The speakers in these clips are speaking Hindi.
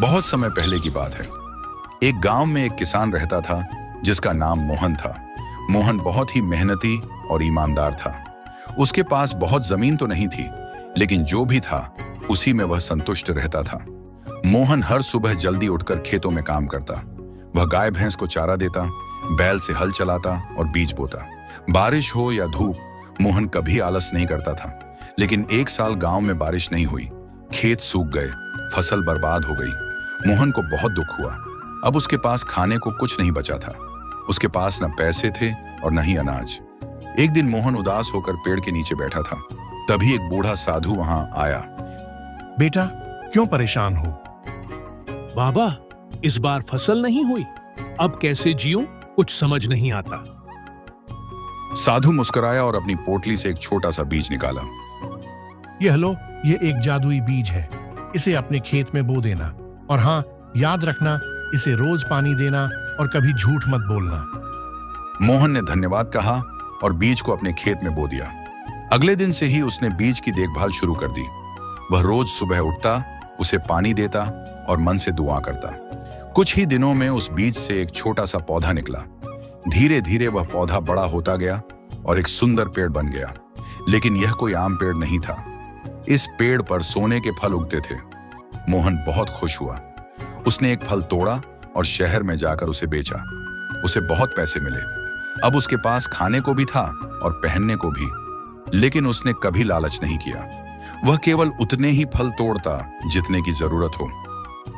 बहुत समय पहले की बात है। एक गांव में एक किसान रहता था जिसका नाम मोहन था। मोहन बहुत ही मेहनती और ईमानदार था। उसके पास बहुत जमीन तो नहीं थी, लेकिन जो भी था उसी में वह संतुष्ट रहता था। मोहन हर सुबह जल्दी उठकर खेतों में काम करता। वह गाय भैंस को चारा देता, बैल से हल चलाता और बीज बोता। बारिश हो या धूप, मोहन कभी आलस नहीं करता था। लेकिन एक साल गांव में बारिश नहीं हुई। खेत सूख गए, फसल बर्बाद हो गई। मोहन को बहुत दुख हुआ। अब उसके पास खाने को कुछ नहीं बचा था। उसके पास न पैसे थे और न ही अनाज। एक दिन मोहन उदास होकर पेड़ के नीचे बैठा था। तभी एक बूढ़ा साधु वहां आया। बेटा, क्यों परेशान हो? बाबा, इस बार फसल नहीं हुई, अब कैसे जीऊं कुछ समझ नहीं आता। साधु मुस्कुराया और अपनी पोटली से एक छोटा सा बीज निकाला। यह लो, ये एक जादुई बीज है। इसे अपने खेत में बो देना, और हाँ, याद रखना, इसे रोज पानी देना और कभी झूठ मत बोलना। मोहन ने धन्यवाद कहा और बीज को अपने खेत में बो दिया। अगले दिन से ही उसने बीज की देखभाल शुरू कर दी। वह रोज सुबह उठता, उसे पानी देता और मन से दुआ करता। कुछ ही दिनों में उस बीज से एक छोटा सा पौधा निकला। धीरे धीरे वह पौधा बड़ा होता गया और एक सुंदर पेड़ बन गया। लेकिन यह कोई आम पेड़ नहीं था। इस पेड़ पर सोने के फल उगते थे। मोहन बहुत खुश हुआ। उसने एक फल तोड़ा और शहर में जाकर उसे बेचा। उसे बहुत पैसे मिले। अब उसके पास खाने को भी था और पहनने को भी। लेकिन उसने कभी लालच नहीं किया। वह केवल उतने ही फल तोड़ता जितने की जरूरत हो।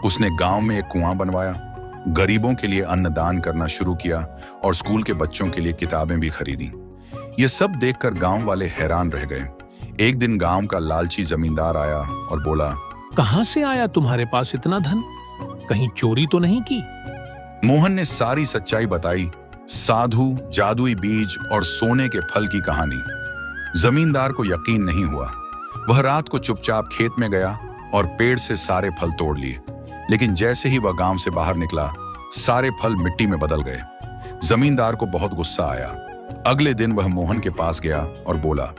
उसने गांव में एक कुआं बनवाया, गरीबों के लिए अन्न दान करना शुरू किया और स्कूल के बच्चों के लिए किताबें भी खरीदी। ये सब देखकर गांव वाले हैरान रह गए। एक दिन गांव का लालची जमींदार आया और बोला, कहां से आया तुम्हारे पास इतना धन? कहीं चोरी तो नहीं की? मोहन ने सारी सच्चाई बताई, साधु, जादुई बीज और सोने के फल की कहानी। जमींदार को यकीन नहीं हुआ। वह रात को चुपचाप खेत में गया और पेड़ से सारे फल तोड़ लिए। लेकिन जैसे ही वह गांव से बाहर निकला, सारे फल मिट्टी में बदल गए। जमींदार को बहुत गुस्सा आया। अगले दिन वह मोहन के पास गया और बोला,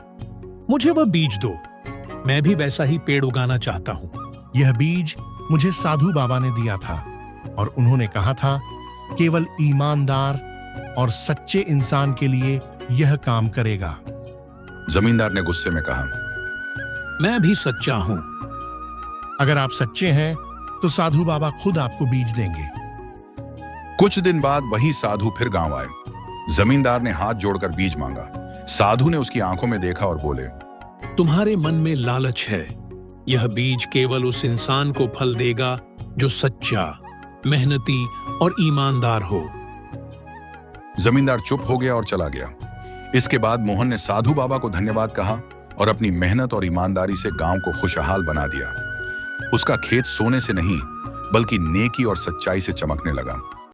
मुझे वह बीज दो, मैं भी वैसा ही पेड़ उगाना चाहता हूँ। यह बीज मुझे साधु बाबा ने दिया था और उन्होंने कहा था, केवल ईमानदार और सच्चे इंसान के लिए यह काम करेगा। जमींदार ने गुस्से में कहा, मैं भी सच्चा हूँ। अगर आप सच्चे हैं तो साधु बाबा खुद आपको बीज देंगे। कुछ दिन बाद वही साधु फिर गांव आए। जमींदार ने हाथ जोड़कर बीज मांगा। साधु ने उसकी आंखों में देखा और बोले, तुम्हारे मन में लालच है। यह बीज केवल उस इंसान को फल देगा जो सच्चा, मेहनती और ईमानदार हो। जमींदार चुप हो गया और चला गया। इसके बाद मोहन ने साधु बाबा को धन्यवाद कहा और अपनी मेहनत और ईमानदारी से गांव को खुशहाल बना दिया। उसका खेत सोने से नहीं, बल्कि नेकी और सच्चाई से चमकने लगा।